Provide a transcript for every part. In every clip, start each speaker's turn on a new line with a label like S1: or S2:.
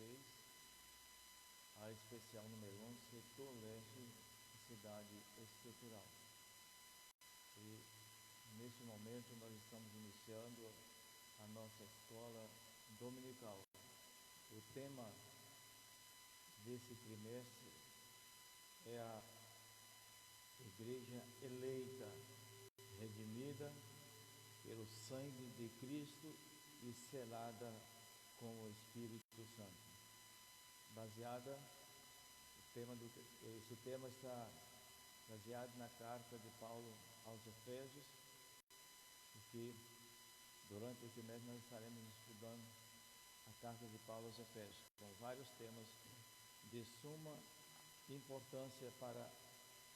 S1: 3, a especial número 1, setor leste, cidade estrutural. E neste momento nós estamos iniciando a nossa escola dominical. O tema desse trimestre é a Igreja eleita, redimida pelo sangue de Cristo e selada com o Espírito Santo. Esse tema está baseado na carta de Paulo aos Efésios, porque durante o trimestre nós estaremos estudando a carta de Paulo aos Efésios, com vários temas de suma importância para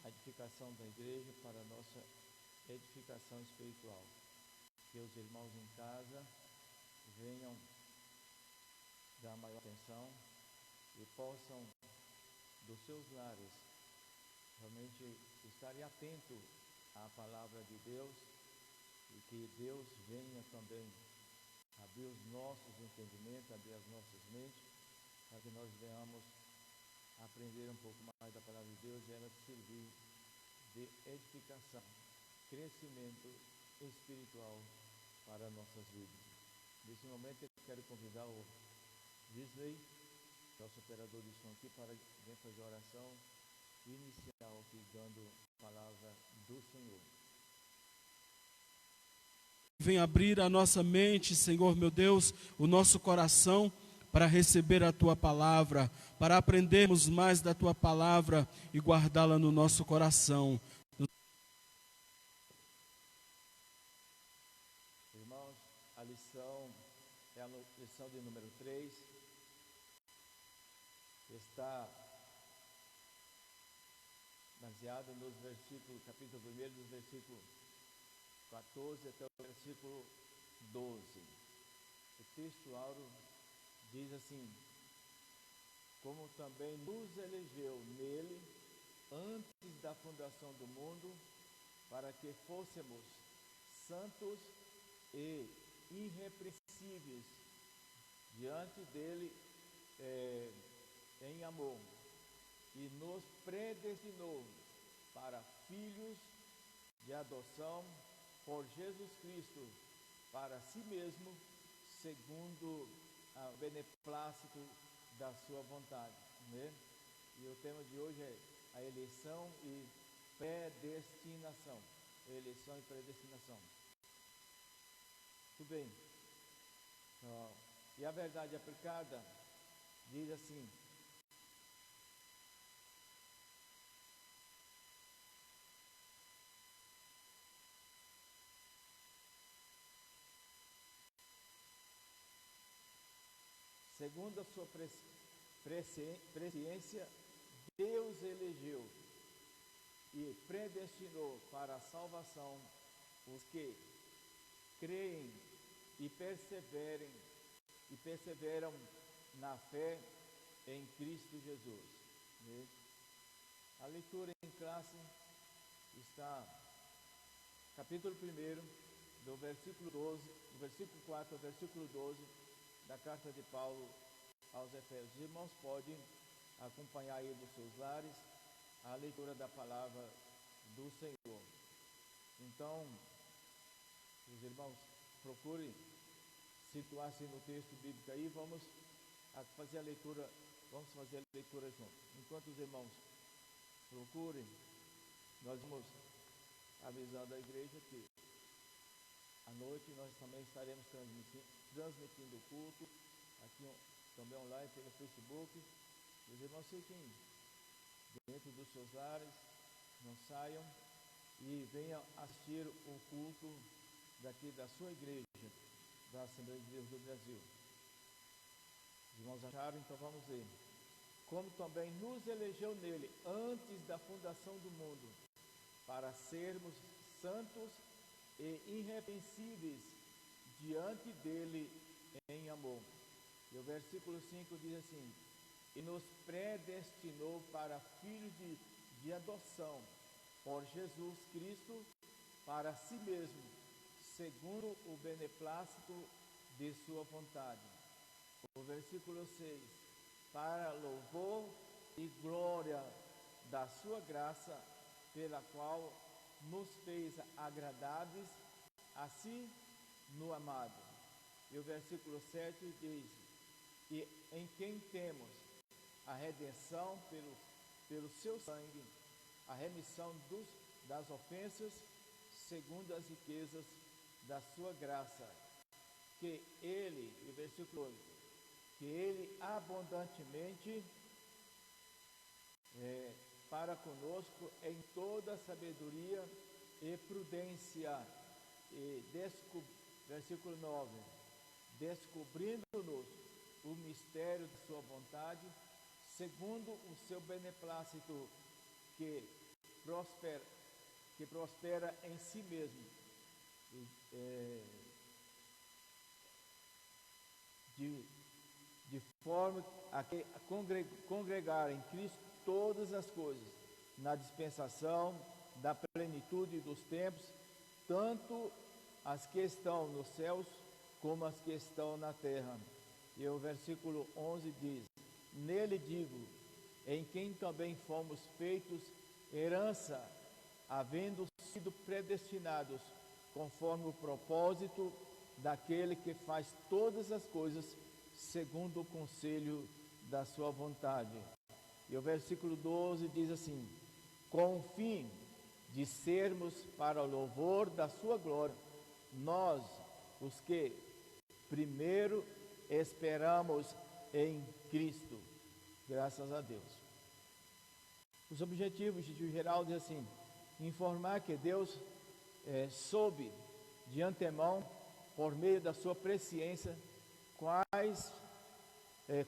S1: a edificação da igreja, para a nossa edificação espiritual. Que os irmãos em casa venham dar maior atenção e possam, dos seus lares, realmente estarem atentos à palavra de Deus e que Deus venha também abrir os nossos entendimentos, abrir as nossas mentes, para que nós venhamos aprender um pouco mais da palavra de Deus e ela servir de edificação, crescimento espiritual para nossas vidas. Nesse momento eu quero convidar o Disney, nosso operador de som aqui, para vir fazer a oração inicial aqui, dando a palavra do Senhor.
S2: Vem abrir a nossa mente, Senhor meu Deus, o nosso coração para receber a Tua palavra, para aprendermos mais da Tua palavra e guardá-la no nosso coração.
S1: Irmãos, a lição é a lição de número 3, está baseada nos versículos, capítulo 1, dos versículos 14 até o versículo 12. O texto áureo diz assim: como também nos elegeu nele antes da fundação do mundo, para que fôssemos santos e irrepreensíveis diante dele em amor, e nos predestinou para filhos de adoção por Jesus Cristo, para si mesmo, segundo o beneplácito da sua vontade, né? E o tema de hoje é a eleição e predestinação. Eleição e predestinação. Tudo bem. E a verdade aplicada diz assim: segundo a sua presciência, Deus elegeu e predestinou para a salvação os que creem e perseveram na fé em Cristo Jesus. A leitura em classe está capítulo 1, do versículo 12, do versículo 4 ao versículo 12 da carta de Paulo aos Efésios. Os irmãos podem acompanhar aí dos seus lares a leitura da palavra do Senhor. Então, os irmãos procurem situar-se no texto bíblico aí, vamos fazer a leitura juntos. Enquanto os irmãos procurem, nós vamos avisando a igreja que à noite nós também estaremos transmitindo o culto, aqui também online pelo Facebook. Os irmãos fiquem dentro dos seus lares, não saiam e venham assistir o culto daqui da sua igreja, da Assembleia de Deus do Brasil. Os irmãos acharam? Então vamos ler. Como também nos elegeu nele antes da fundação do mundo, para sermos santos e irrepreensíveis diante dele em amor. E o versículo 5 diz assim: e nos predestinou para filhos de adoção por Jesus Cristo, para si mesmo, segundo o beneplácito de sua vontade. O versículo 6: para louvor e glória da sua graça, pela qual nos fez agradáveis a si no amado. E o versículo 7 diz: e em quem temos a redenção pelo seu sangue, a remissão das ofensas, segundo as riquezas da sua graça, que ele, e o versículo 8, que ele abundantemente para conosco em toda sabedoria e prudência, versículo 9, descobrindo-nos o mistério de sua vontade, segundo o seu beneplácito, que prospera em si mesmo, de forma a congregar em Cristo todas as coisas, na dispensação da plenitude dos tempos, tanto as que estão nos céus, como as que estão na terra. E o versículo 11 diz: nele digo, em quem também fomos feitos herança, havendo sido predestinados, conforme o propósito daquele que faz todas as coisas, segundo o conselho da sua vontade. E o versículo 12 diz assim: com o fim de sermos para o louvor da sua glória, nós, os que primeiro esperamos em Cristo. Graças a Deus. Os objetivos de geral diz assim: informar que Deus soube de antemão, por meio da sua presciência,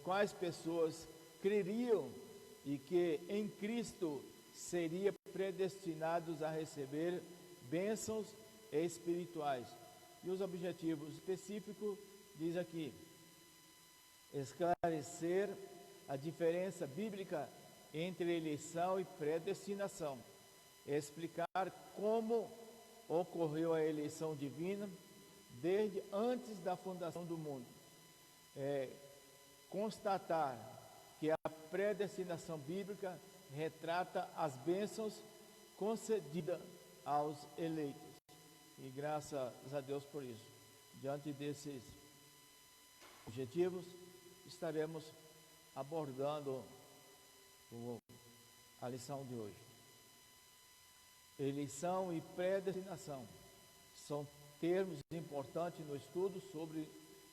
S1: quais pessoas creriam e que em Cristo seriam predestinados a receber bênçãos espirituais. E os objetivos específicos diz aqui: esclarecer a diferença bíblica entre eleição e predestinação, explicar como ocorreu a eleição divina desde antes da fundação do mundo, constatar que a predestinação bíblica retrata as bênçãos concedidas aos eleitos. E graças a Deus por isso. Diante desses objetivos, estaremos abordando a lição de hoje. Eleição e predestinação são termos importantes no estudo sobre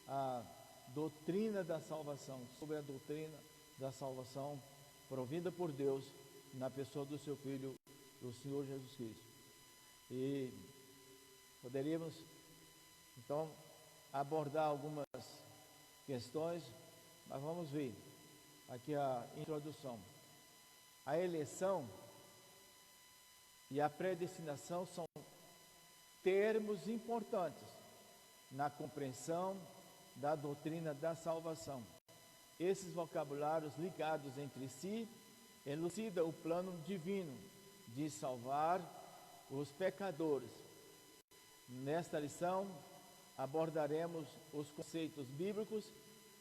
S1: a doutrina da salvação, sobre a doutrina da salvação provida por Deus na pessoa do seu Filho, o Senhor Jesus Cristo. E poderíamos, então, abordar algumas questões, mas vamos ver aqui a introdução. A eleição e a predestinação são termos importantes na compreensão da doutrina da salvação. Esses vocabulários ligados entre si elucidam o plano divino de salvar os pecadores. Nesta lição, abordaremos os conceitos bíblicos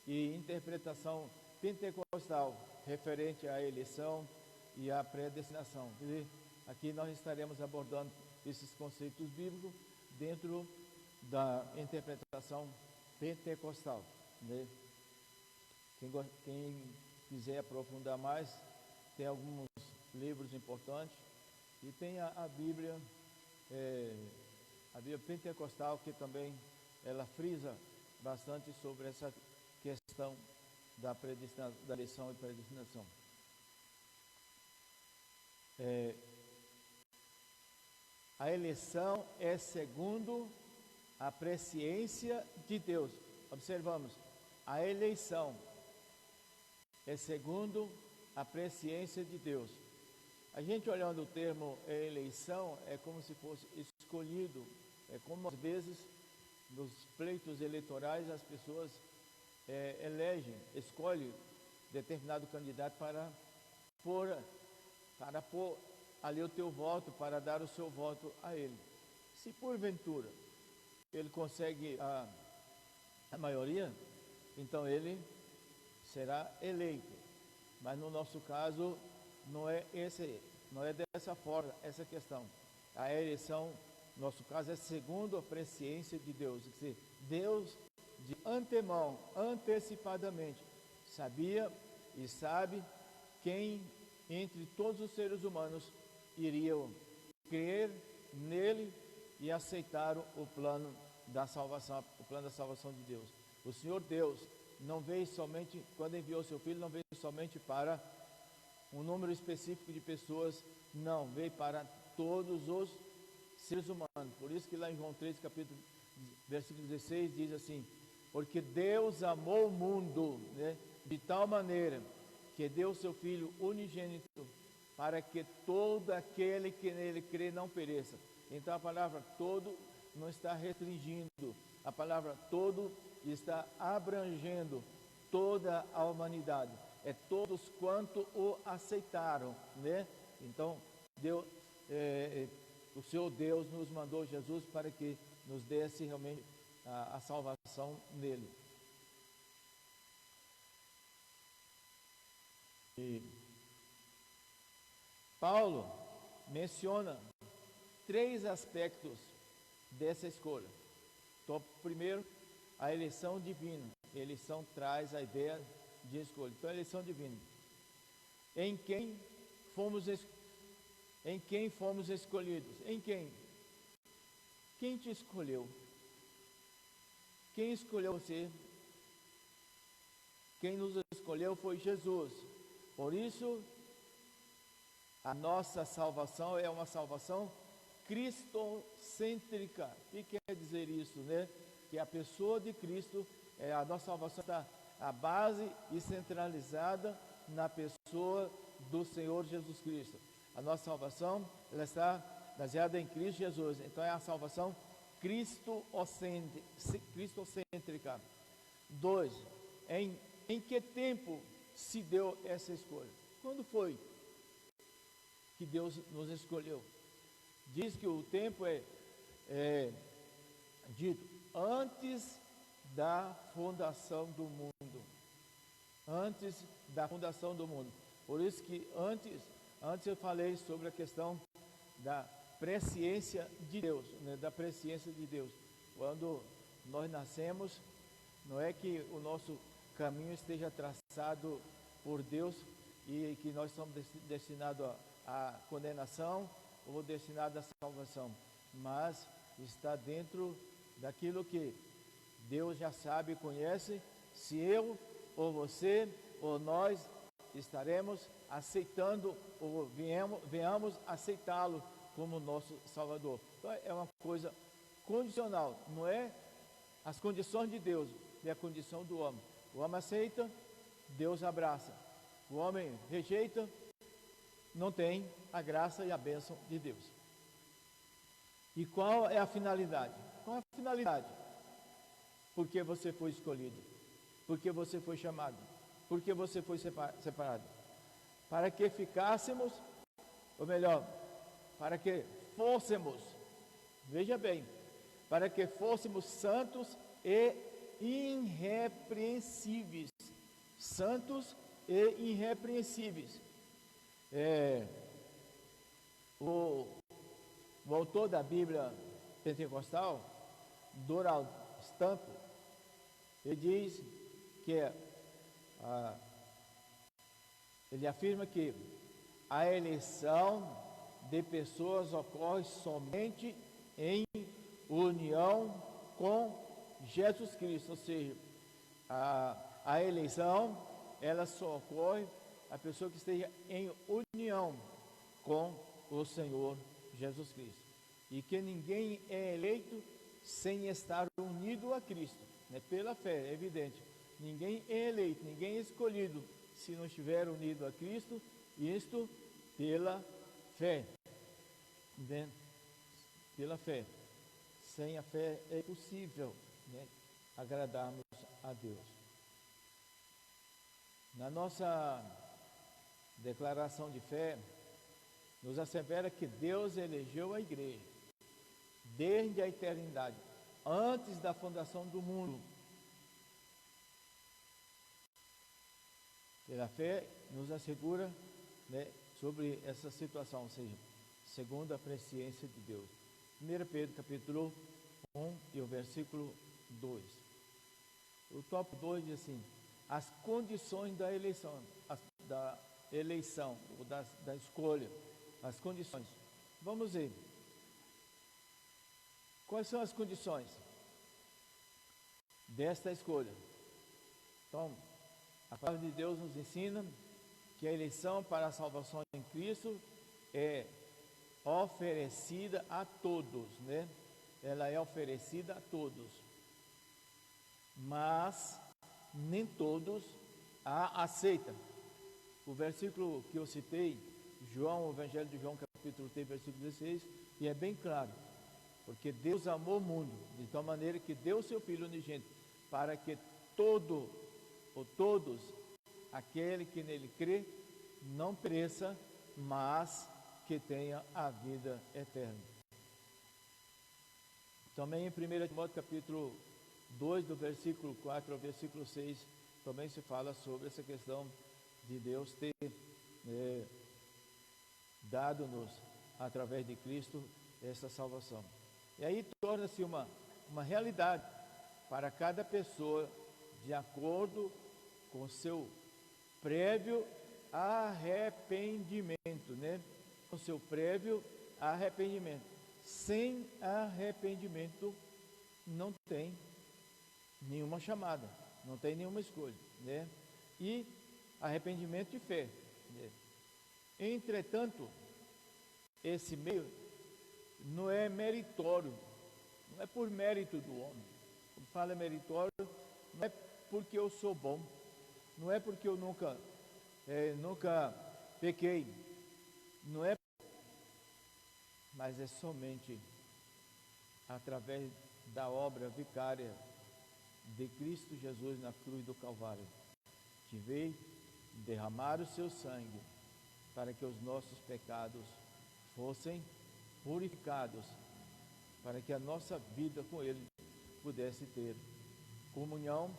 S1: e interpretação pentecostal referente à eleição e à predestinação. E aqui nós estaremos abordando esses conceitos bíblicos dentro da interpretação pentecostal, né? Quem quiser aprofundar mais, tem alguns livros importantes e tem a Bíblia pentecostal, que também ela frisa bastante sobre essa questão da eleição e predestinação. A eleição é segundo a presciência de Deus. Observamos, a eleição é segundo a presciência de Deus. A gente olhando o termo eleição, é como se fosse escolhido, é como às vezes nos pleitos eleitorais as pessoas escolhem determinado candidato para pôr ali o teu voto, para dar o seu voto a ele. Se porventura ele consegue a maioria, então ele será eleito. Mas no nosso caso, não é dessa forma essa questão. A eleição, no nosso caso, é segundo a presciência de Deus. Quer dizer, Deus, de antemão, antecipadamente, sabia e sabe quem entre todos os seres humanos iriam crer nele e aceitar o plano da salvação de Deus. O Senhor Deus não veio somente, quando enviou seu Filho, não veio somente para um número específico de pessoas, não, veio para todos os seres humanos. Por isso que lá em João 3, versículo 16, diz assim: porque Deus amou o mundo, né, de tal maneira que deu seu Filho unigênito, para que todo aquele que nele crê não pereça. Então a palavra todo não está restringindo, a palavra todo está abrangendo toda a humanidade. É todos quanto o aceitaram, né? Então Deus, o Senhor Deus nos mandou Jesus para que nos desse realmente a salvação nele. E Paulo menciona 3 aspectos dessa escolha. Então, primeiro, a eleição divina. A eleição traz a ideia de escolha. Então, a eleição divina. Em quem fomos escolhidos? Em quem? Quem te escolheu? Quem escolheu você? Quem nos escolheu foi Jesus. Por isso, a nossa salvação é uma salvação cristocêntrica. O que quer dizer isso, né? Que a pessoa de Cristo, a nossa salvação está a base e centralizada na pessoa do Senhor Jesus Cristo. A nossa salvação, ela está baseada em Cristo Jesus. Então é a salvação cristocêntrica. 2. Em que tempo se deu essa escolha? Quando foi que Deus nos escolheu? Diz que o tempo é dito antes da fundação do mundo. Antes da fundação do mundo. Por isso que antes eu falei sobre a questão da presciência de Deus, né? Da presciência de Deus. Quando nós nascemos, não é que o nosso caminho esteja traçado por Deus e que nós somos destinados à condenação ou destinados à salvação, mas está dentro daquilo que Deus já sabe e conhece, se eu ou você ou nós estaremos aceitando ou venhamos aceitá-lo como nosso Salvador. Então é uma coisa condicional, não é as condições de Deus, é a condição do homem. O homem aceita, Deus abraça. O homem rejeita, não tem a graça e a bênção de Deus. E qual é a finalidade? Qual é a finalidade? Porque você foi escolhido, porque você foi chamado, porque você foi separado. Para que ficássemos, ou melhor, para que fôssemos, veja bem, para que fôssemos santos e irrepreensíveis. Santos e irrepreensíveis. O autor da Bíblia Pentecostal, Donald Stamp, ele diz que ele afirma que a eleição de pessoas ocorre somente em união com Jesus Cristo, ou seja, a eleição, ela só ocorre a pessoa que esteja em união com o Senhor Jesus Cristo. E que ninguém é eleito sem estar unido a Cristo, né? Pela fé, é evidente. Ninguém é eleito, ninguém é escolhido se não estiver unido a Cristo, isto pela fé. Entende? Pela fé. Sem a fé é impossível, né, agradarmos a Deus. Na nossa declaração de fé, nos assevera que Deus elegeu a igreja desde a eternidade, antes da fundação do mundo. Pela fé nos assegura, né, sobre essa situação, ou seja, segundo a presciência de Deus. 1 Pedro capítulo 1 e o versículo 2. O tópico 2 diz assim: as condições da eleição, ou da escolha, as condições. Vamos ver. Quais são as condições desta escolha? Então, a palavra de Deus nos ensina que a eleição para a salvação em Cristo é oferecida a todos, né? Ela é oferecida a todos, mas nem todos a aceitam. O versículo que eu citei, João, o Evangelho de João, capítulo 3, versículo 16, e é bem claro, porque Deus amou o mundo de tal maneira que deu o seu Filho unigênito, para que todos, aquele que nele crê, não pereça, mas que tenha a vida eterna. Também em 1 Timóteo capítulo 2, do versículo 4 ao versículo 6, também se fala sobre essa questão de Deus ter dado-nos, através de Cristo, essa salvação. E aí torna-se uma realidade para cada pessoa, de acordo com o seu prévio arrependimento, né? O seu prévio arrependimento. Sem arrependimento não tem nenhuma chamada, não tem nenhuma escolha, né? E arrependimento de fé, né? Entretanto, esse meio não é meritório, não é por mérito do homem. Quando fala meritório, não é porque eu sou bom, não é porque eu nunca pequei, não é, mas é somente através da obra vicária de Cristo Jesus na cruz do Calvário, que veio derramar o seu sangue para que os nossos pecados fossem purificados, para que a nossa vida com Ele pudesse ter comunhão,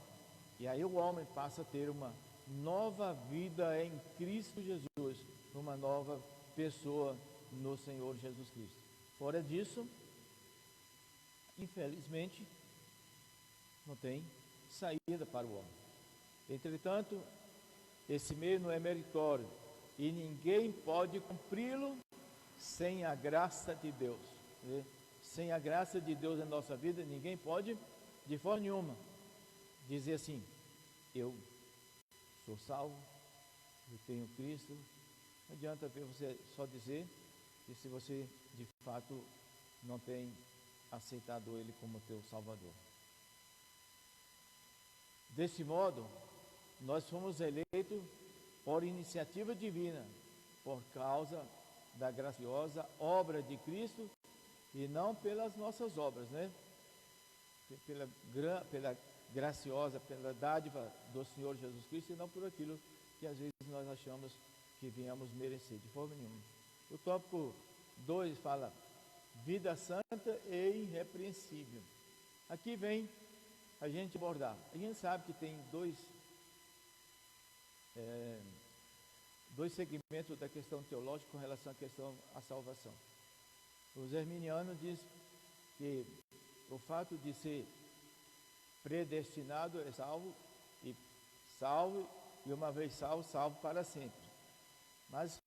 S1: e aí o homem passa a ter uma nova vida em Cristo Jesus, uma nova pessoa no Senhor Jesus Cristo. Fora disso, infelizmente, não tem saída para o homem. Entretanto, esse meio não é meritório e ninguém pode cumpri-lo sem a graça de Deus, né? Sem a graça de Deus na nossa vida, ninguém pode, de forma nenhuma, dizer assim: eu sou salvo, eu tenho Cristo. Não adianta você só dizer que se você de fato não tem aceitado Ele como teu Salvador. Desse modo, nós fomos eleitos por iniciativa divina, por causa da graciosa obra de Cristo e não pelas nossas obras, né? Pela graciosa, pela dádiva do Senhor Jesus Cristo e não por aquilo que às vezes nós achamos que viemos merecer, de forma nenhuma. O tópico 2 fala vida santa e irrepreensível. Aqui vem a gente abordar. A gente sabe que tem dois segmentos da questão teológica com relação à questão à salvação. Os arminianos dizem que o fato de ser predestinado é salvo, e uma vez salvo para sempre. Mas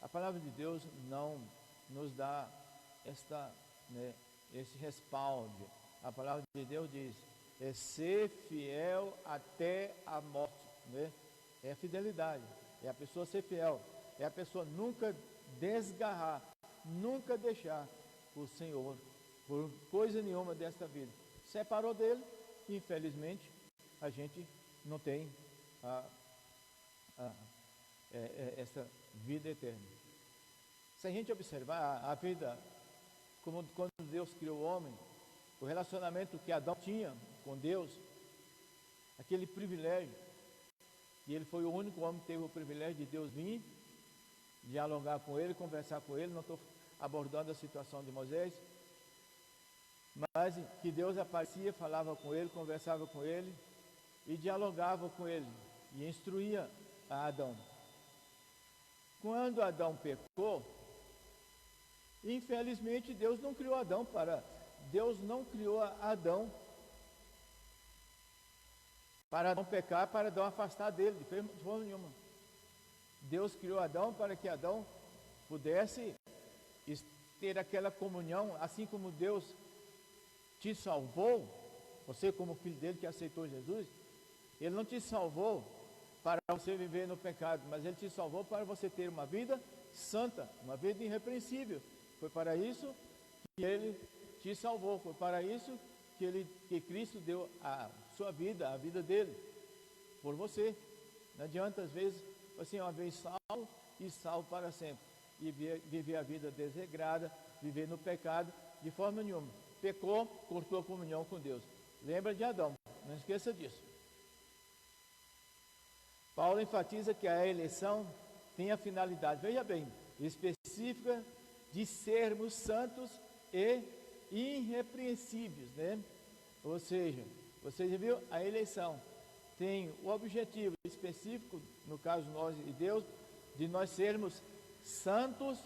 S1: a palavra de Deus não nos dá esse respaldo. A palavra de Deus diz: é ser fiel até a morte, né? É a fidelidade, é a pessoa ser fiel, é a pessoa nunca desgarrar, nunca deixar o Senhor por coisa nenhuma desta vida. Separou dele, e infelizmente a gente não tem essa vida eterna. Se a gente observar a vida, como quando Deus criou o homem, o relacionamento que Adão tinha com Deus, aquele privilégio, e ele foi o único homem que teve o privilégio de Deus vir, dialogar com ele, conversar com ele. Não estou abordando a situação de Moisés, mas que Deus aparecia, falava com ele, conversava com ele e dialogava com ele e instruía a Adão. Quando Adão pecou, infelizmente Deus não criou Adão para Adão pecar, para Adão afastar dele, de forma nenhuma. Deus criou Adão para que Adão pudesse ter aquela comunhão, assim como Deus te salvou, você como filho dele que aceitou Jesus, Ele não te salvou para você viver no pecado, mas Ele te salvou para você ter uma vida santa, uma vida irrepreensível. Foi para isso que Ele te salvou, foi para isso que Cristo deu a sua vida, a vida dele, por você. Não adianta às vezes, assim, uma vez salvo e salvo para sempre, e viver a vida desregrada, viver no pecado, de forma nenhuma. Pecou, cortou a comunhão com Deus. Lembra de Adão, não esqueça disso. Paulo enfatiza que a eleição tem a finalidade, veja bem, específica de sermos santos e irrepreensíveis, né? Ou seja, você já viu, a eleição tem o objetivo específico, no caso nós e Deus, de nós sermos santos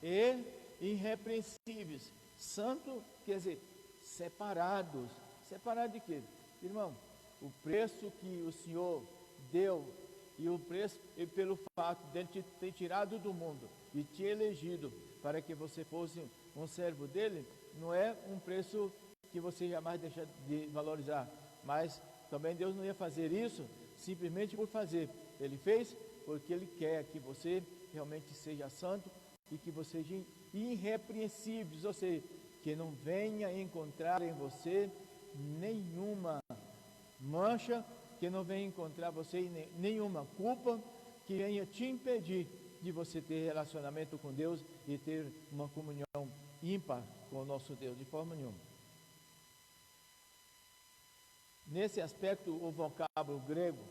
S1: e irrepreensíveis. Santo quer dizer separados. Separado de quê? Irmão, o preço que o Senhor deu e o preço, e pelo fato de Ele te ter tirado do mundo e te elegido para que você fosse um servo dele, não é um preço que você jamais deixa de valorizar, mas também Deus não ia fazer isso simplesmente por fazer. Ele fez porque Ele quer que você realmente seja santo e que você seja irrepreensível, ou seja, que não venha encontrar em você nenhuma mancha, que não venha encontrar você nenhuma culpa que venha te impedir de você ter relacionamento com Deus e ter uma comunhão ímpar com o nosso Deus, de forma nenhuma. Nesse aspecto, o vocábulo grego,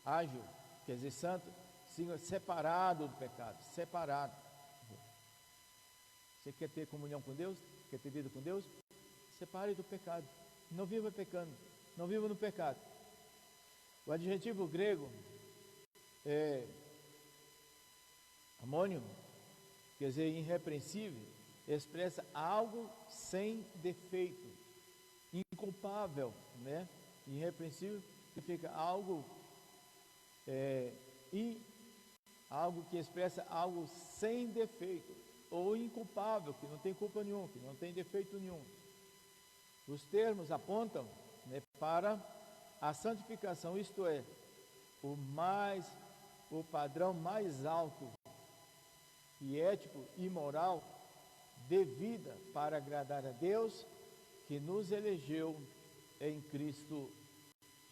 S1: ágil, quer dizer santo, significa separado do pecado, separado. Você quer ter comunhão com Deus? Quer ter vida com Deus? Separe do pecado. Não viva pecando. Não viva no pecado. O adjetivo grego é amônimo, quer dizer, irrepreensível, expressa algo sem defeito, inculpável, né? Irrepreensível significa algo algo que expressa algo sem defeito, ou inculpável, que não tem culpa nenhuma, que não tem defeito nenhum. Os termos apontam, né, para a santificação, isto é, o padrão mais alto e ético e moral de vida para agradar a Deus, que nos elegeu em Cristo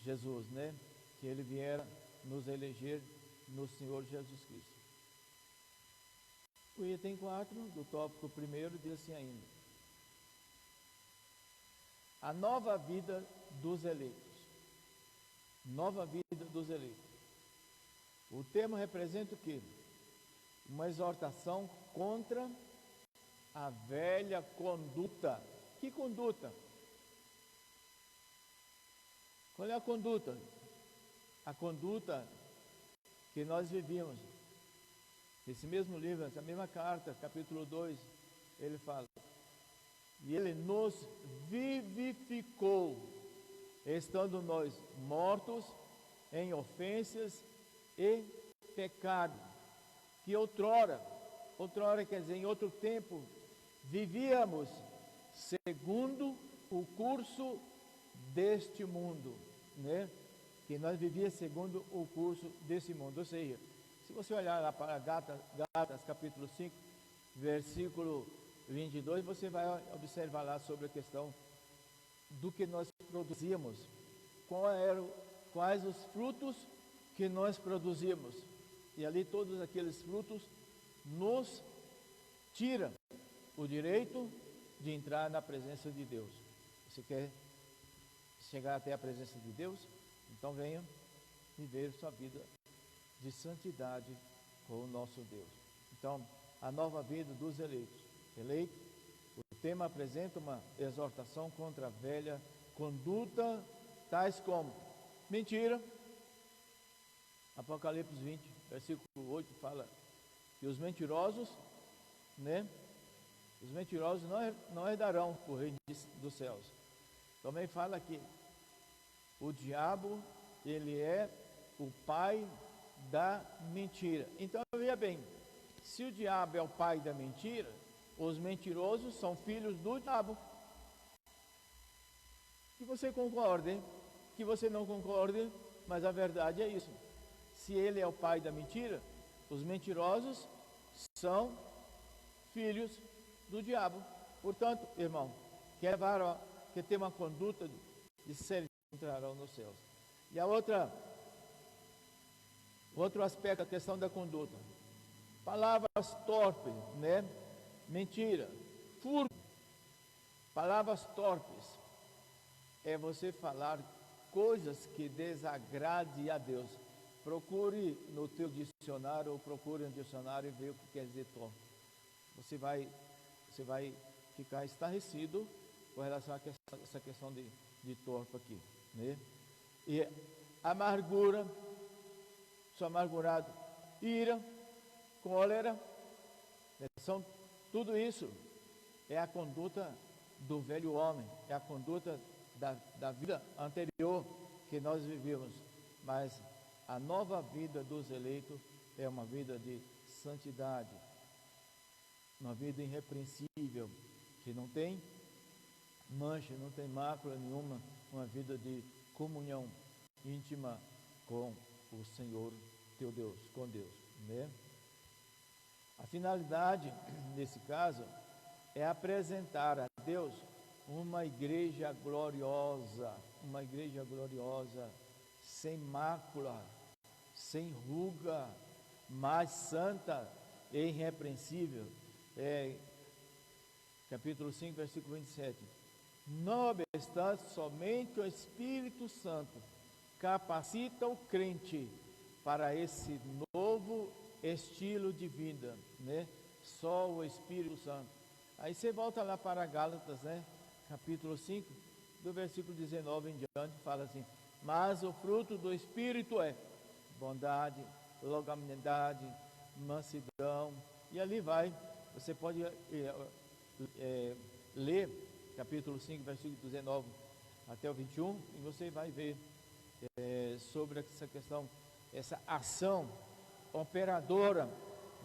S1: Jesus, né? Que Ele viera nos eleger no Senhor Jesus Cristo. O item 4 do tópico 1 diz assim ainda: a nova vida dos eleitos. Nova vida dos eleitos. O termo representa o quê? Uma exortação contra a velha conduta. Que conduta? Qual é a conduta? A conduta que nós vivíamos. Esse mesmo livro, essa mesma carta, capítulo 2, ele fala: e Ele nos vivificou, estando nós mortos em ofensas e pecado, que outrora quer dizer, em outro tempo, vivíamos segundo o curso deste mundo, né? Que nós vivíamos segundo o curso desse mundo. Ou seja, se você olhar lá para Gálatas capítulo 5, versículo 22, você vai observar lá sobre a questão do que nós produzimos, quais os frutos que nós produzimos, e ali todos aqueles frutos nos tiram o direito de entrar na presença de Deus. Você quer chegar até a presença de Deus? Então venha viver sua vida de santidade com o nosso Deus. Então, a nova vida dos eleitos. Eleito, o tema apresenta uma exortação contra a velha conduta, tais como mentira. A Apocalipse 20, versículo 8, fala que os mentirosos, né? Os mentirosos não herdarão o reino dos céus. Também fala que o diabo, ele é o pai da mentira. Então, veja bem, se o diabo é o pai da mentira, os mentirosos são filhos do diabo. Que você concorde, que você não concorde, mas a verdade é isso. Se ele é o pai da mentira, os mentirosos são filhos do diabo. Portanto, irmão, quer ter uma conduta de sério, entrarão nos céus. E outro aspecto, a questão da conduta. Palavras torpes, né? Mentira, furto. Palavras torpes é você falar coisas que desagradem a Deus. Procure no teu dicionário, ou procure no dicionário e veja o que quer dizer torpe. Você vai ficar estarrecido com relação a essa questão de torpe aqui, né? E amargura, sou amargurado, ira, cólera, né? Tudo isso é a conduta do velho homem, é a conduta da vida anterior que nós vivemos. Mas a nova vida dos eleitos é uma vida de santidade, uma vida irrepreensível, que não tem mancha, não tem mácula nenhuma, uma vida de comunhão íntima com o Senhor teu Deus, com Deus, né? A finalidade, nesse caso, é apresentar a Deus uma igreja gloriosa, sem mácula, sem ruga, mas santa e irrepreensível. Capítulo 5, versículo 27. Não obstante, somente o Espírito Santo capacita o crente para esse novo estilo de vida, né? Só o Espírito Santo. Aí você volta lá para Gálatas, né? Capítulo 5, do versículo 19 em diante, fala assim: mas o fruto do Espírito é bondade, longanimidade, mansidão, e ali vai. Você pode ler capítulo 5, versículo 19 até o 21, e você vai ver sobre essa questão, essa ação operadora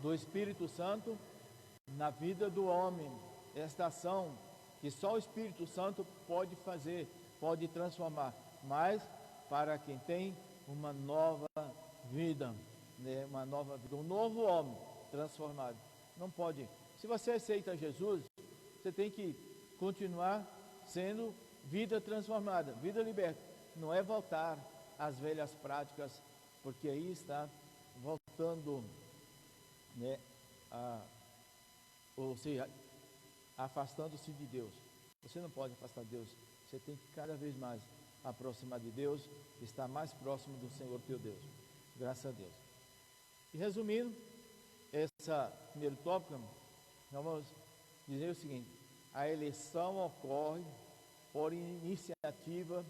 S1: do Espírito Santo na vida do homem, esta ação que só o Espírito Santo pode fazer, pode transformar, mas para quem tem uma nova vida, né? Uma nova vida, um novo homem transformado. Não pode. Se você aceita Jesus, você tem que continuar sendo vida transformada, vida liberta. Não é voltar às velhas práticas, porque aí está voltando, né, ou seja, afastando-se de Deus. Você não pode afastar Deus. Você tem que cada vez mais aproximar de Deus, estar mais próximo do Senhor teu Deus. Graças a Deus. E resumindo, esse primeiro tópico, nós vamos dizer o seguinte: a eleição ocorre por iniciativa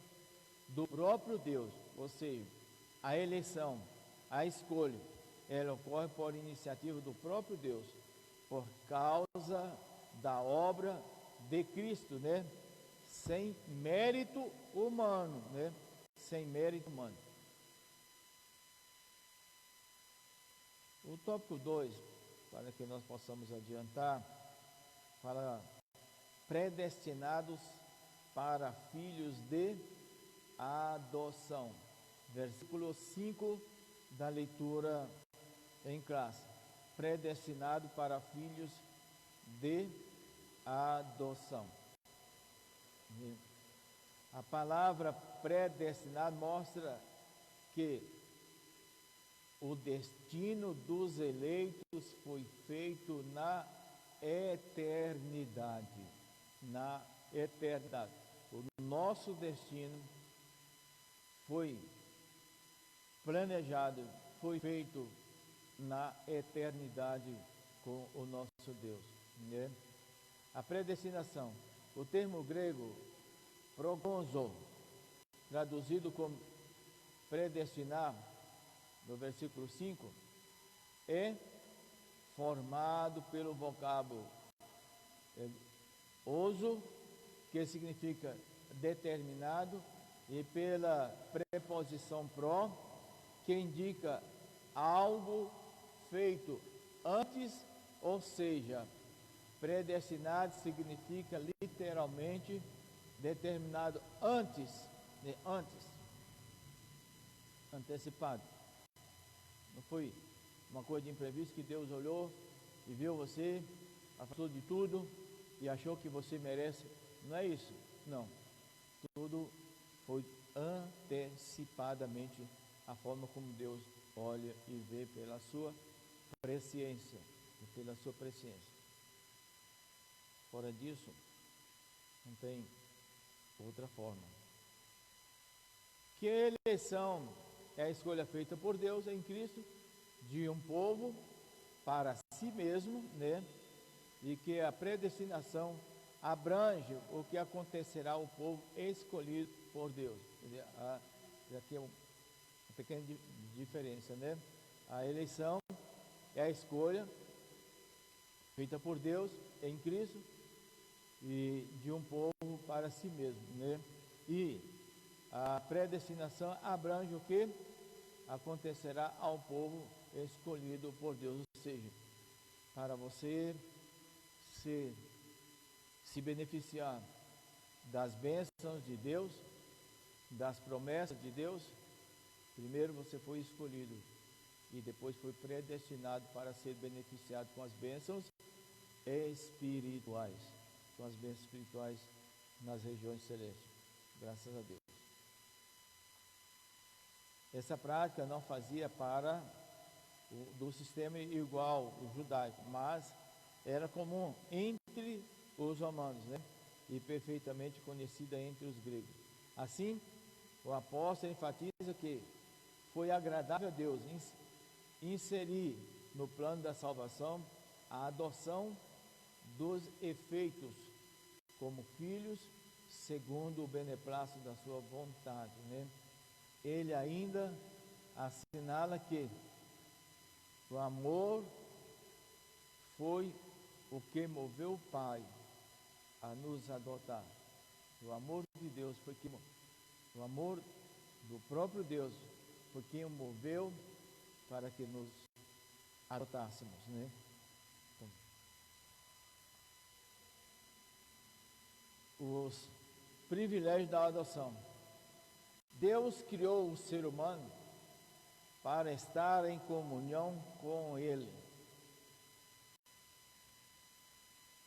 S1: do próprio Deus, ou seja, a eleição, a escolha, ela ocorre por iniciativa do próprio Deus, por causa da obra de Cristo, né? Sem mérito humano, né? Sem mérito humano. O tópico 2, para que nós possamos adiantar, fala predestinados para filhos de adoção. Versículo 5 da leitura em classe. Predestinado para filhos de adoção. A palavra predestinado mostra que o destino dos eleitos foi feito na eternidade. Na eternidade. O nosso destino foi planejado, foi feito na eternidade com o nosso Deus, né? A predestinação, o termo grego progonzo, traduzido como predestinar, no versículo 5, é formado pelo vocábulo oso, que significa determinado, e pela preposição pró, que indica algo feito antes, ou seja, predestinado significa literalmente determinado antes, né? Antes, antecipado. Não foi uma coisa de imprevisto que Deus olhou e viu você, afastou de tudo e achou que você merece. Não é isso, não. Tudo foi antecipadamente a forma como Deus olha e vê pela sua presciência e pela sua presciência. Fora disso, não tem outra forma. Que a eleição é a escolha feita por Deus em Cristo de um povo para si mesmo, né? E que a predestinação abrange o que acontecerá ao povo escolhido por Deus. Aqui é uma pequena diferença, né? A eleição é a escolha feita por Deus em Cristo e de um povo para si mesmo, né? E a predestinação abrange o que acontecerá ao povo escolhido por Deus, ou seja, para você se beneficiar das bênçãos de Deus, das promessas de Deus, primeiro você foi escolhido e depois foi predestinado para ser beneficiado com as bênçãos espirituais, com as bênçãos espirituais nas regiões celestes. Graças a Deus. Essa prática não fazia para do sistema igual, o judaico, mas era comum entre os romanos, né? E perfeitamente conhecida entre os gregos. Assim, o apóstolo enfatiza que foi agradável a Deus inserir no plano da salvação a adoção dos efeitos como filhos segundo o beneplácito da sua vontade, né? Ele ainda assinala que o amor foi o que moveu o Pai a nos adotar. O amor de Deus foi que o amor do próprio Deus foi quem o moveu para que nos adotássemos, né? Então, os privilégios da adoção. Deus criou o ser humano para estar em comunhão com Ele.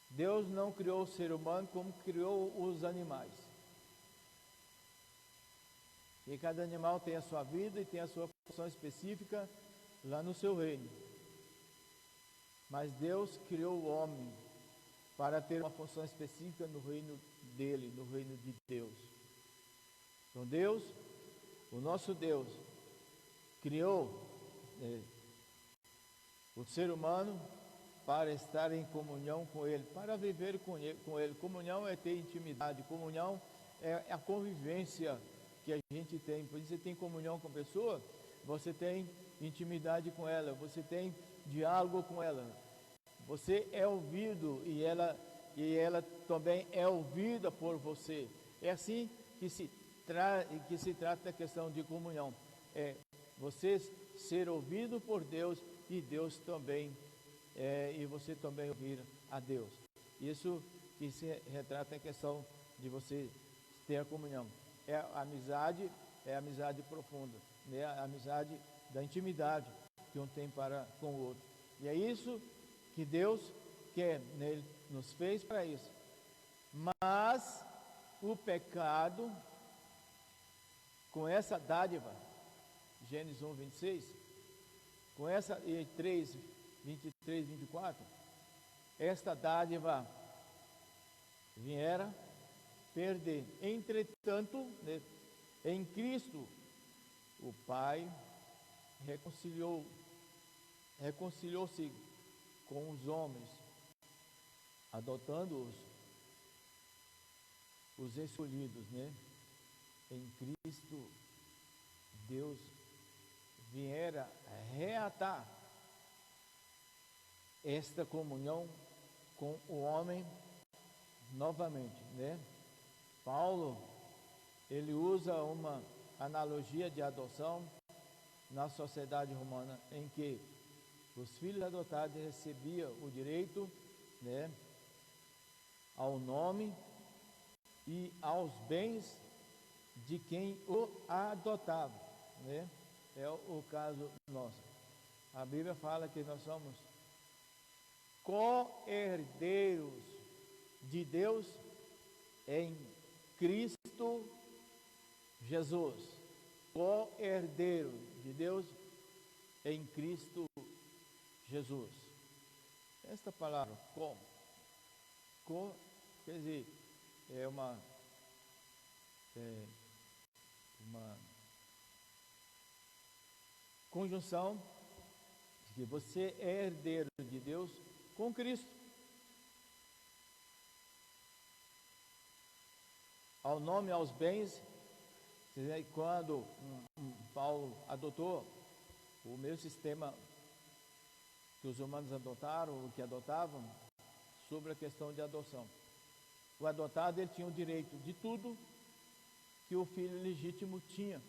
S1: Deus não criou o ser humano como criou os animais. E cada animal tem a sua vida e tem a sua função específica lá no seu reino. Mas Deus criou o homem para ter uma função específica no reino dele, no reino de Deus. Então Deus, o nosso Deus, criou o ser humano para estar em comunhão com Ele, para viver com Ele. Comunhão é ter intimidade, comunhão é a convivência que a gente tem. Por isso você tem comunhão com a pessoa, você tem intimidade com ela, você tem diálogo com ela, você é ouvido e ela também é ouvida por você. É assim que se trata a questão de comunhão, é você ser ouvido por Deus e Deus também, e você também ouvir a Deus. Isso que se retrata a questão de você ter a comunhão. É a amizade profunda, né? A amizade da intimidade que um tem para com o outro. E é isso que Deus quer, né? Ele nos fez para isso. Mas o pecado, com essa dádiva, Gênesis 1, 26, com essa, e 3, 23, 24, esta dádiva viera perder. Entretanto, né, em Cristo, o Pai reconciliou-se com os homens, adotando os escolhidos, né? Em Cristo, Deus viera quer reatar esta comunhão com o homem novamente, né? Paulo, ele usa uma analogia de adoção na sociedade romana, em que os filhos adotados recebiam o direito, né, ao nome e aos bens de quem o adotava, né? É o caso nosso. A Bíblia fala que nós somos co-herdeiros de Deus em Cristo Jesus. Co-herdeiro de Deus em Cristo Jesus. Esta palavra co quer dizer, é uma conjunção de que você é herdeiro de Deus com Cristo. Ao nome, aos bens, quando Paulo adotou o mesmo sistema que os romanos adotaram, o que adotavam, sobre a questão de adoção. O adotado, ele tinha o direito de tudo que o filho legítimo tinha.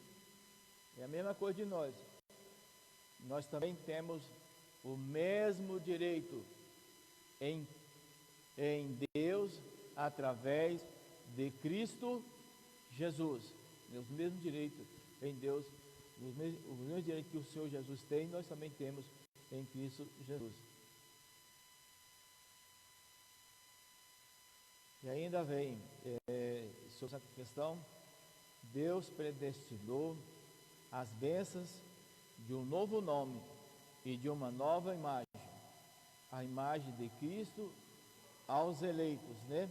S1: É a mesma coisa de nós. Nós também temos o mesmo direito em Deus, através de Cristo Jesus. Os mesmos direitos em Deus, os mesmos direitos que o Senhor Jesus tem, nós também temos em Cristo Jesus. E ainda vem sobre essa questão, Deus predestinou as bênçãos de um novo nome e de uma nova imagem, a imagem de Cristo aos eleitos, né?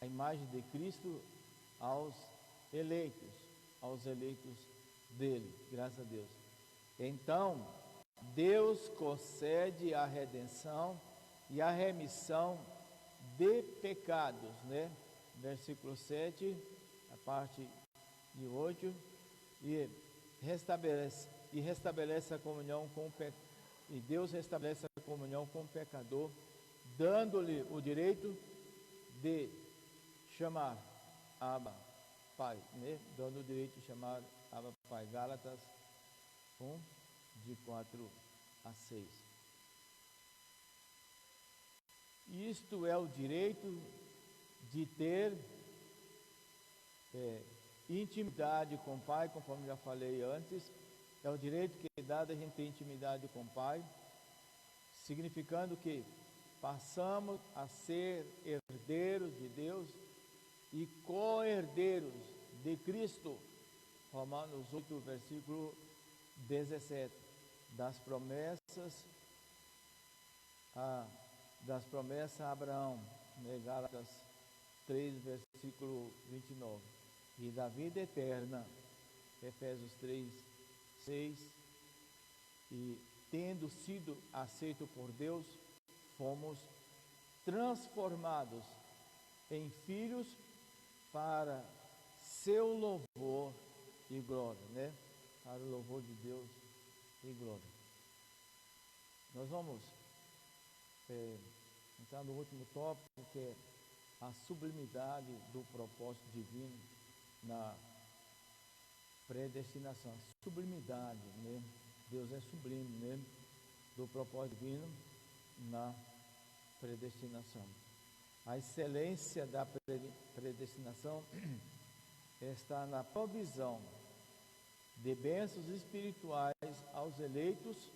S1: A imagem de Cristo aos eleitos dele, graças a Deus. Então, Deus concede a redenção e a remissão de pecados, né? Versículo 7, a parte de 8, e restabelece a comunhão com o pecador. E Deus restabelece a comunhão com o pecador, dando-lhe o direito de chamar Abba Pai, né? Dando o direito de chamar Abba Pai. Gálatas 1, de 4 a 6. Isto é o direito de ter intimidade com o Pai, conforme já falei antes. É o direito que é dado a gente ter intimidade com o Pai, significando que passamos a ser herdeiros de Deus e co-herdeiros de Cristo. Romanos 8, versículo 17, das promessas a Abraão, né? Gálatas 3, versículo 29, e da vida eterna, Efésios 3, 6, e tendo sido aceito por Deus, fomos transformados em filhos para seu louvor e glória, né? Para o louvor de Deus e glória. Nós vamos entrar no último tópico, que é a sublimidade do propósito divino na predestinação. Sublimidade, né? Deus é sublime, né? Do propósito divino na predestinação. A excelência da predestinação está na provisão de bênçãos espirituais aos eleitos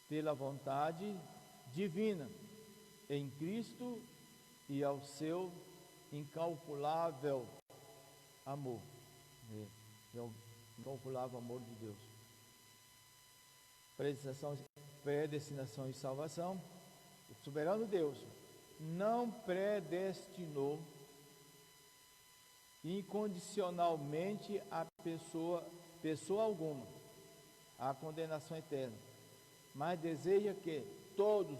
S1: pela vontade divina em Cristo e ao seu incalculável amor, é o incalculável amor de Deus. Predestinação e salvação. O soberano Deus não predestinou incondicionalmente a pessoa alguma à condenação eterna, mas deseja que todos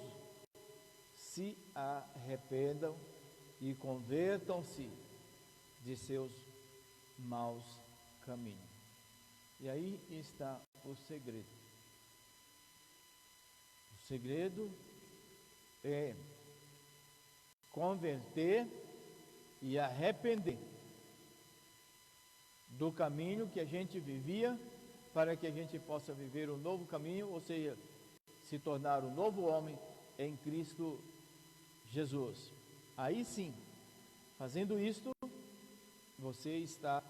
S1: se arrependam e convertam-se de seus maus caminhos. E aí está o segredo. O segredo é converter e arrepender do caminho que a gente vivia, para que a gente possa viver um novo caminho, ou seja, se tornar um novo homem em Cristo Jesus. Aí sim, fazendo isto, você está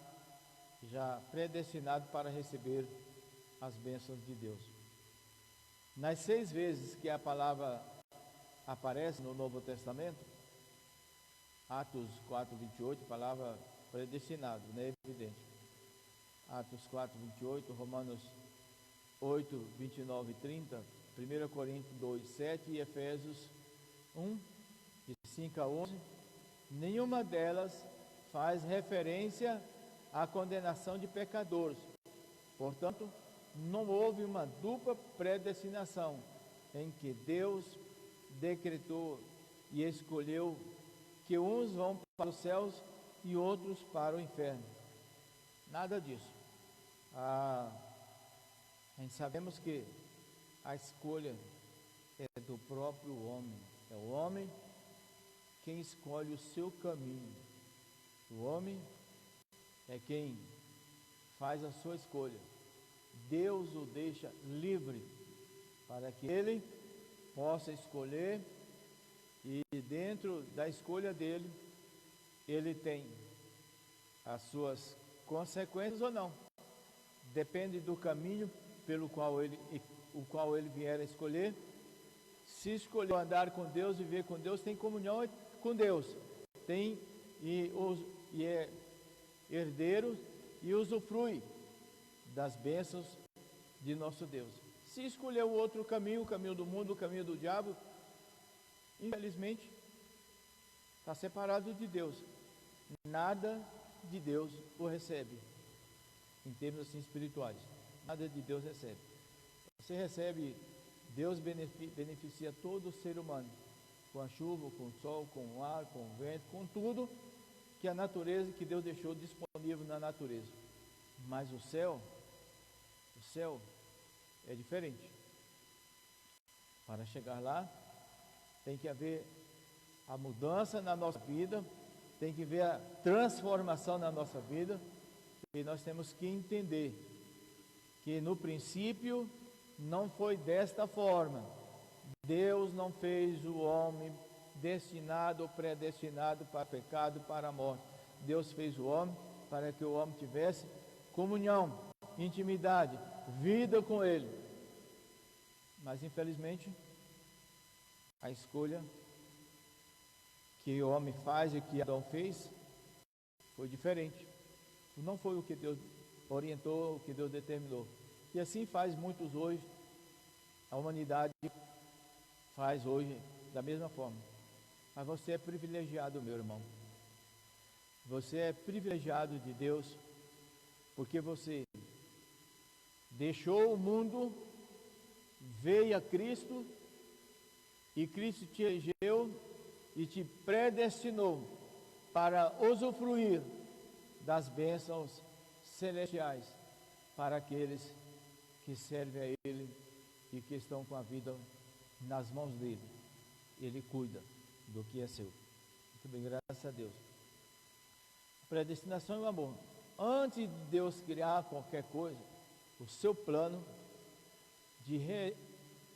S1: já predestinado para receber as bênçãos de Deus. Nas 6 vezes que a palavra aparece no Novo Testamento, Atos 4, 28, palavra predestinado, né? Evidente. Atos 4, 28, Romanos 8, 29 e 30, 1 Coríntios 2, 7 e Efésios 1, de 5 a 11, nenhuma delas faz referência à condenação de pecadores. Portanto, não houve uma dupla predestinação em que Deus decretou e escolheu que uns vão para os céus e outros para o inferno. Nada disso. A gente sabemos que a escolha é do próprio homem. É o homem quem escolhe o seu caminho. O homem é quem faz a sua escolha. Deus o deixa livre para que ele possa escolher, e dentro da escolha dele, ele tem as suas consequências ou não. Depende do caminho pelo qual ele vier a escolher. Se escolher andar com Deus, viver com Deus, tem comunhão com Deus, tem e é herdeiro e usufrui das bênçãos de nosso Deus. Se escolher o outro caminho, o caminho do mundo, o caminho do diabo, infelizmente está separado de Deus. Nada de Deus o recebe, em termos assim espirituais. Nada de Deus recebe. Você recebe, Deus beneficia todo ser humano, com a chuva, com o sol, com o ar, com o vento, com tudo que a natureza, que Deus deixou disponível na natureza. Mas o céu é diferente. Para chegar lá, tem que haver a mudança na nossa vida, tem que haver a transformação na nossa vida, e nós temos que entender que no princípio não foi desta forma. Deus não fez o homem destinado ou predestinado para o pecado, para a morte. Deus fez o homem para que o homem tivesse comunhão, intimidade, vida com ele. Mas infelizmente a escolha que o homem faz e que Adão fez foi diferente. Não foi o que Deus orientou, o que Deus determinou. E assim faz muitos hoje. A humanidade faz hoje da mesma forma. Mas você é privilegiado, meu irmão. Você é privilegiado de Deus, porque você deixou o mundo, veio a Cristo, e Cristo te elegeu e te predestinou para usufruir das bênçãos celestiais para aqueles que servem a Ele e que estão com a vida nas mãos dele. Ele cuida do que é seu. Muito bem, graças a Deus. Predestinação e o amor. Antes de Deus criar qualquer coisa, o seu plano de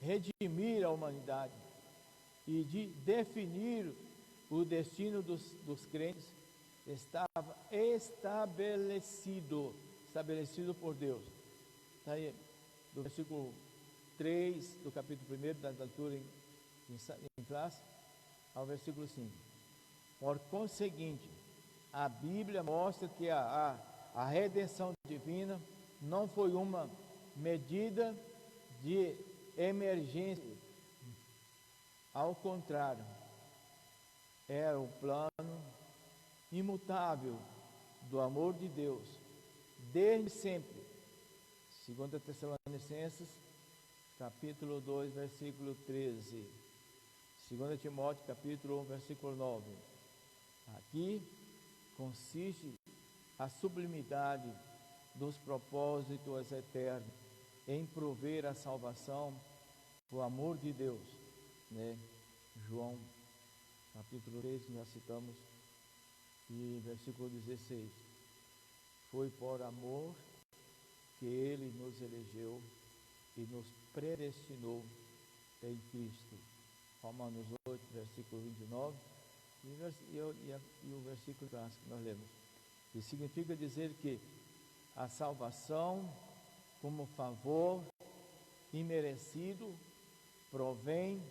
S1: redimir a humanidade e de definir o destino dos crentes estava estabelecido por Dedeus. Está aí, do versículo 3 do capítulo 1 da leitura em classe, ao versículo 5. Por conseguinte, a Bíblia mostra que a redenção divina não foi uma medida de emergência. Ao contrário, era o plano imutável do amor de Deus, desde sempre. 2 Tessalonicenses, capítulo 2, versículo 13. 2 Timóteo, capítulo 1, versículo 9. Aqui consiste a sublimidade dos propósitos eternos, em prover a salvação, o amor de Deus, né? João capítulo 3, nós citamos, e versículo 16, foi por amor que Ele nos elegeu e nos predestinou em Cristo. Romanos 8, versículo 29, e o versículo clássico que nós lemos, que significa dizer que a salvação, como favor imerecido, provém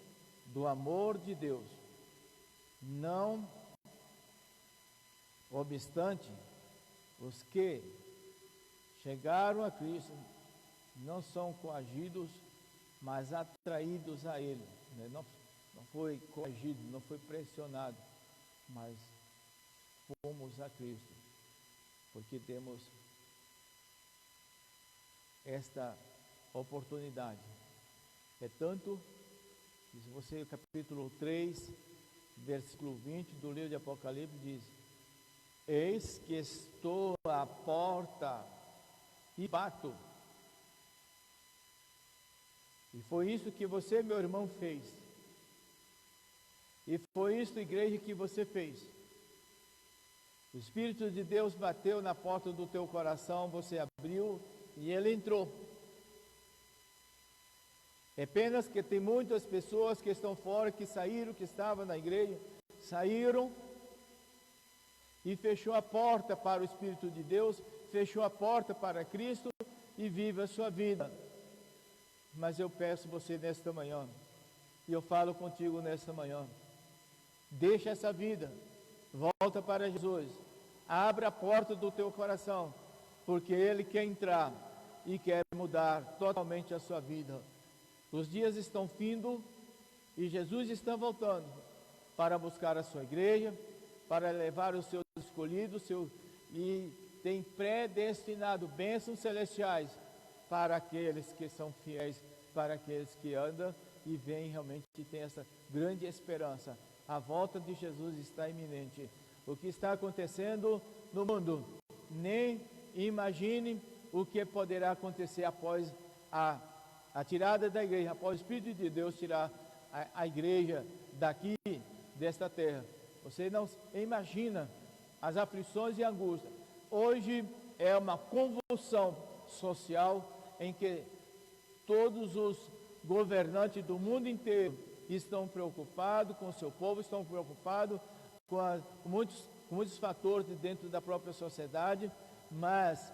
S1: do amor de Deus. Não obstante, os que chegaram a Cristo não são coagidos, mas atraídos a Ele, né? Não foi coagido, não foi pressionado, mas fomos a Cristo, porque temos esta oportunidade. É tanto que, se você, capítulo 3, versículo 20 do livro de Apocalipse diz: eis que estou à porta e bato. E foi isso que você, meu irmão, fez. E foi isso, igreja, que você fez. O Espírito de Deus bateu na porta do teu coração, você abriu e Ele entrou. É apenas que tem muitas pessoas que estão fora, que saíram, que estavam na igreja, saíram e fechou a porta para o Espírito de Deus, fechou a porta para Cristo e vive a sua vida. Mas eu peço você nesta manhã, e eu falo contigo nesta manhã, deixa essa vida, volta para Jesus, abre a porta do teu coração, porque Ele quer entrar e quer mudar totalmente a sua vida. Os dias estão findo e Jesus está voltando para buscar a sua igreja, para levar os seus escolhidos, e tem predestinado bênçãos celestiais para aqueles que são fiéis, para aqueles que andam e vêm realmente e têm essa grande esperança. A volta de Jesus está iminente. O que está acontecendo no mundo, nem imagine o que poderá acontecer após a tirada da igreja, após o Espírito de Deus tirar a igreja daqui, desta terra. Você não imagina as aflições e angústias. Hoje é uma convulsão social em que todos os governantes do mundo inteiro estão preocupados com o seu povo, estão preocupados com muitos fatores dentro da própria sociedade, mas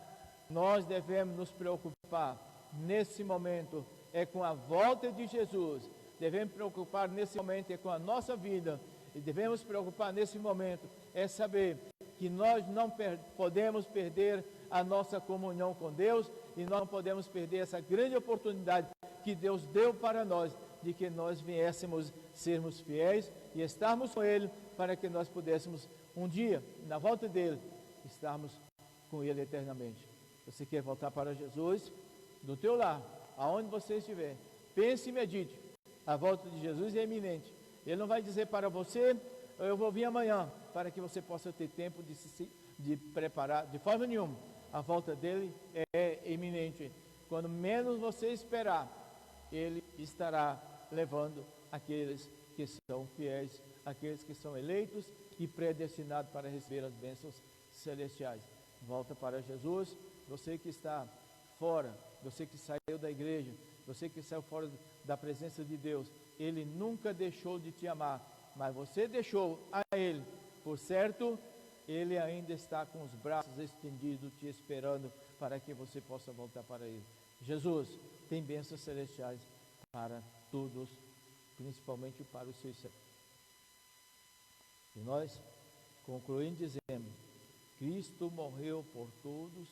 S1: nós devemos nos preocupar nesse momento com a volta de Jesus. Devemos preocupar nesse momento com a nossa vida, e devemos preocupar nesse momento saber que nós não podemos perder a nossa comunhão com Deus, e nós não podemos perder essa grande oportunidade que Deus deu para nós, de que nós viéssemos sermos fiéis e estarmos com Ele, para que nós pudéssemos um dia, na volta dEle, estarmos com Ele eternamente. Você quer voltar para Jesus? Do teu lar, aonde você estiver, pense e medite. A volta de Jesus é iminente. Ele não vai dizer para você: eu vou vir amanhã, para que você possa ter tempo de preparar, de forma nenhuma. A volta dele é iminente. Quando menos você esperar, Ele estará levando aqueles que são fiéis, aqueles que são eleitos e predestinados para receber as bênçãos celestiais. Volta para Jesus. Você que está fora, você que saiu da igreja, você que saiu fora da presença de Deus, Ele nunca deixou de te amar, mas você deixou a Ele. Por certo, Ele ainda está com os braços estendidos, te esperando para que você possa voltar para Ele. Jesus tem bênçãos celestiais para todos, principalmente para os seus servos. E nós, concluindo, dizemos: Cristo morreu por todos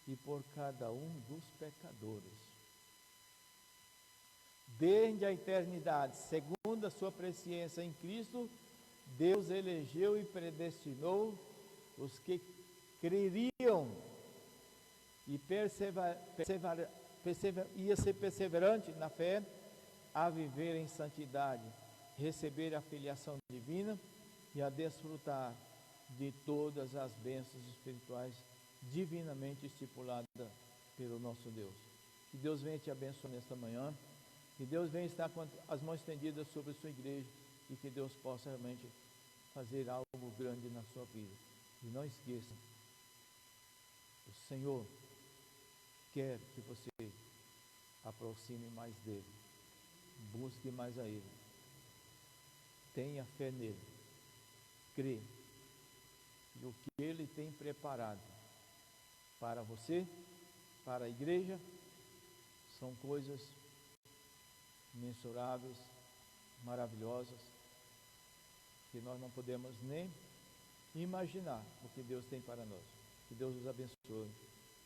S1: e por cada um dos pecadores. Desde a eternidade, segundo a sua presciência em Cristo, Deus elegeu e predestinou os que creriam e ia ser perseverante na fé, a viver em santidade, receber a filiação divina e a desfrutar de todas as bênçãos espirituais divinamente estipulada pelo nosso Deus. Que Deus venha te abençoar nesta manhã, que Deus venha estar com as mãos estendidas sobre a sua igreja e que Deus possa realmente fazer algo grande na sua vida. E não esqueça, o Senhor quer que você aproxime mais dele, busque mais a ele, tenha fé nele, crê e o que ele tem preparado para você, para a igreja, são coisas imensuráveis, maravilhosas, que nós não podemos nem imaginar o que Deus tem para nós. Que Deus os abençoe.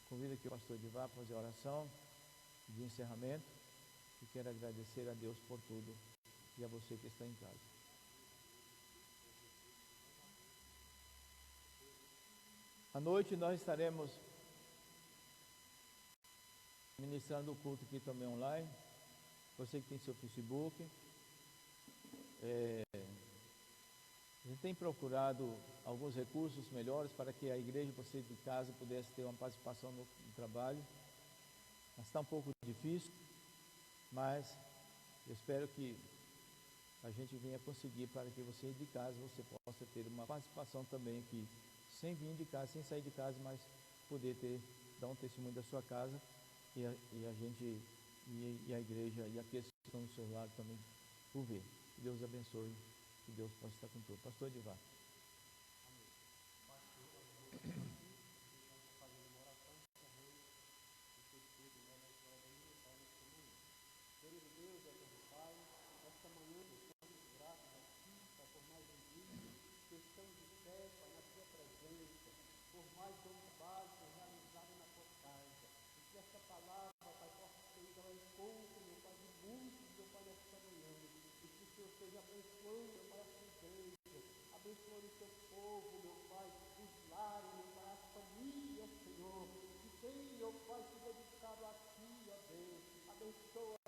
S1: Convido aqui o pastor Divar para fazer a oração de encerramento e quero agradecer a Deus por tudo e a você que está em casa. À noite nós estaremos ministrando o culto aqui também online. Você que tem seu Facebook, a gente tem procurado alguns recursos melhores para que a igreja, você de casa, pudesse ter uma participação no trabalho. Mas está um pouco difícil, mas eu espero que a gente venha conseguir para que você de casa, você possa ter uma participação também aqui, sem vir de casa, sem sair de casa, mas poder dar um testemunho da sua casa e a gente, e a igreja, e aqueles que estão no seu lado também, por ver. Que Deus abençoe, que Deus possa estar com tudo. Pastor Edivar.
S3: Abençoe o teu povo, meu Pai, os lares, meu Pai, as famílias, Senhor, que tem, meu Pai, se dedicado a Ti, ó Deus. Abençoa